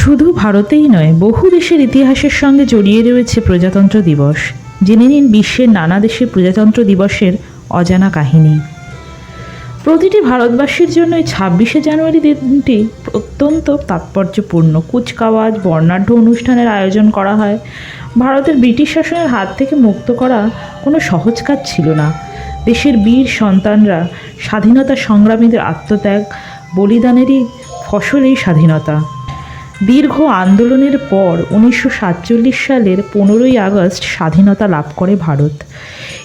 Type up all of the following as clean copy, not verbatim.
শুধু ভারতেই নয়, বহু দেশের ইতিহাসের সঙ্গে জড়িয়ে রয়েছে প্রজাতন্ত্র দিবস। জেনে নিন বিশ্বের নানা দেশে প্রজাতন্ত্র দিবসের অজানা কাহিনী। প্রতিটি ভারতবাসীর জন্য এই 26শে জানুয়ারি দিনটি অত্যন্ত তাৎপর্যপূর্ণ। কুচকাওয়াজ, বর্ণাঢ্য অনুষ্ঠানের আয়োজন করা হয়। ভারতের ব্রিটিশ শাসনের হাত থেকে মুক্ত করা কোনো সহজ কাজ ছিল না। দেশের বীর সন্তানরা, স্বাধীনতা সংগ্রামীদের আত্মত্যাগ, বলিদানেরই ফসল এই স্বাধীনতা। দীর্ঘ আন্দোলনের পর 1947 সালের 15ই আগস্ট স্বাধীনতা লাভ করে ভারত।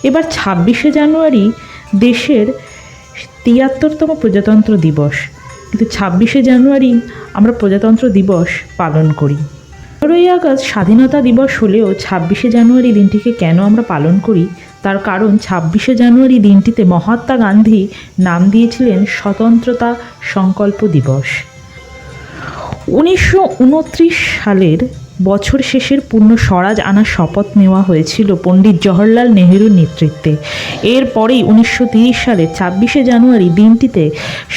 এবার 26শে জানুয়ারি দেশের 73তম প্রজাতন্ত্র দিবস। কিন্তু 26শে জানুয়ারি আমরা প্রজাতন্ত্র দিবস পালন করি। 15ই আগস্ট স্বাধীনতা দিবস হলেও 26শে জানুয়ারি দিনটিকে কেন আমরা পালন করি তার কারণ 26শে জানুয়ারি দিনটিতে মহাত্মা গান্ধী নাম দিয়েছিলেন স্বতন্ত্রতা সংকল্প দিবস। 1929 সালের বছর শেষের পূর্ণ স্বরাজ আনার শপথ নেওয়া হয়েছিল পণ্ডিত জওহরলাল নেহরুর নেতৃত্বে। এরপরেই 1930 সালের 26শে জানুয়ারি দিনটিতে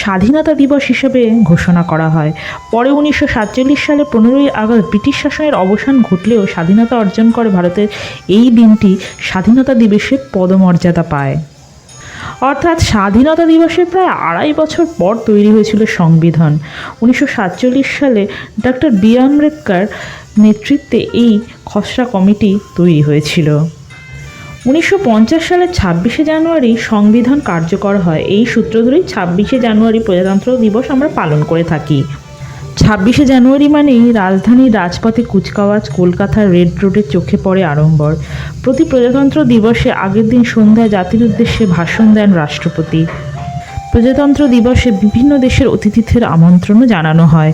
স্বাধীনতা দিবস হিসেবে ঘোষণা করা হয়। পরে 1947 সালে 15ই আগস্ট ব্রিটিশ শাসনের অবসান ঘটলেও স্বাধীনতা অর্জন করে ভারতের এই দিনটি স্বাধীনতা দিবসের পদমর্যাদা পায়। অর্থাৎ স্বাধীনতা দিবসের প্রায় 2.5 বছর পর তৈরি হয়েছিল সংবিধান। 1947 সালে ডক্টর বি আম্বেদকর নেতৃত্বে এই খসড়া কমিটি তৈরি হয়েছিল। 1950 সালের 26শে জানুয়ারি সংবিধান কার্যকর হয়। এই সূত্র ধরেই 26শে জানুয়ারি প্রজাতন্ত্র দিবস আমরা পালন করে থাকি। 26শে জানুয়ারি মানেই রাজধানীর রাজপথে কুচকাওয়াজ, কলকাতার রেড রোডে চোখে পড়ে আড়ম্বর। প্রতি প্রজাতন্ত্র দিবসে আগের দিন সন্ধ্যায় জাতির উদ্দেশ্যে ভাষণ দেন রাষ্ট্রপতি। প্রজাতন্ত্র দিবসে বিভিন্ন দেশের অতিথিদের আমন্ত্রণও জানানো হয়।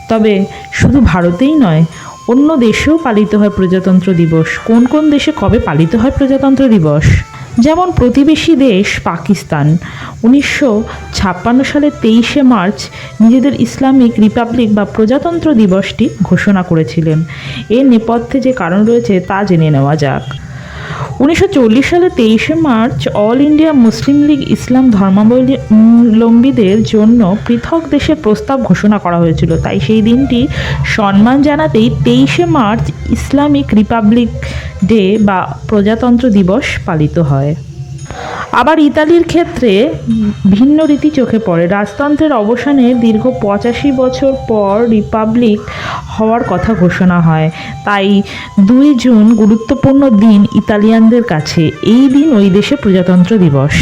তবে শুধু ভারতেই নয়, অন্য দেশেও পালিত হয় প্রজাতন্ত্র দিবস। কোন কোন দেশে কবে পালিত হয় প্রজাতন্ত্র দিবস? যেমন প্রতিবেশী দেশ পাকিস্তান 1956 সালের 23শে মার্চ নিজেদের ইসলামিক রিপাবলিক বা প্রজাতন্ত্র দিবসটি ঘোষণা করেছিলেন। এর নেপথ্যে যে কারণ রয়েছে তা জেনে নেওয়া যাক। 1940 সালের 23শে March All India Muslim League ইসলাম ধর্মাবলম্বীদের জন্য পৃথক দেশের প্রস্তাব ঘোষণা করা হয়েছিল। তাই সেই দিনটি সম্মান জানাতেই 23শে মার্চ ইসলামিক রিপাবলিক ডে বা প্রজাতন্ত্র দিবস পালিত হয়। আবার ইতালির ক্ষেত্রে ভিন্ন রীতি চোখে পড়ে। রাজতন্ত্রের অবসানের দীর্ঘ 85 বছর পর রিপাবলিক হওয়ার কথা ঘোষণা হয়। তাই 2 জুন গুরুত্বপূর্ণ দিন ইতালিয়ানদের কাছে। এই দিন ওই দেশে প্রজাতন্ত্র দিবস।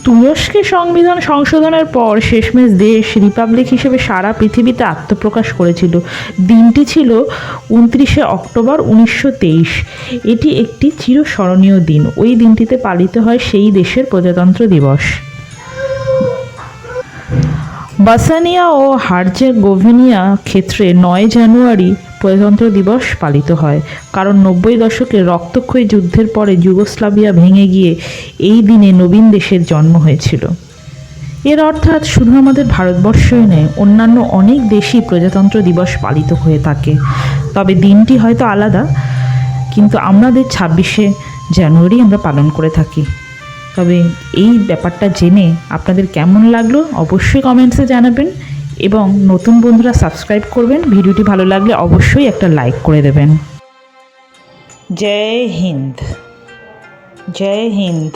তুরস্কে সংবিধান সংশোধনের পর শেষমেশ দেশ রিপাবলিক হিসেবে সারা পৃথিবীতে আত্মপ্রকাশ করেছিল। দিনটি ছিল 29শে অক্টোবর 1923। এটি একটি চিরস্মরণীয় দিন। ওই দিনটিতে পালিত হয় সেই দেশের প্রজাতন্ত্র দিবস। বসনিয়া ও হার্জেগোভিনা ক্ষেত্রে 9 জানুয়ারি প্রজাতন্ত্র দিবস পালিত হয়, কারণ 90 দশকের রক্তক্ষয়ী যুদ্ধের পরে যুগোস্লাভিয়া ভেঙে গিয়ে এই দিনে নবীন দেশের জন্ম হয়েছিল। এর অর্থাৎ শুধু আমাদের ভারতবর্ষই নয়, অন্যান্য অনেক দেশই প্রজাতন্ত্র দিবস পালিত হয়ে থাকে। তবে দিনটি হয়তো আলাদা, কিন্তু আমাদের 26শে জানুয়ারি আমরা পালন করে থাকি। তবে এই ব্যাপারটা জেনে আপনাদের কেমন লাগলো অবশ্যই কমেন্টসে জানাবেন, এবং নতুন বন্ধুরা সাবস্ক্রাইব করবেন। ভিডিওটি ভালো লাগলে অবশ্যই একটা লাইক করে দেবেন। জয় হিন্দ, জয় হিন্দ।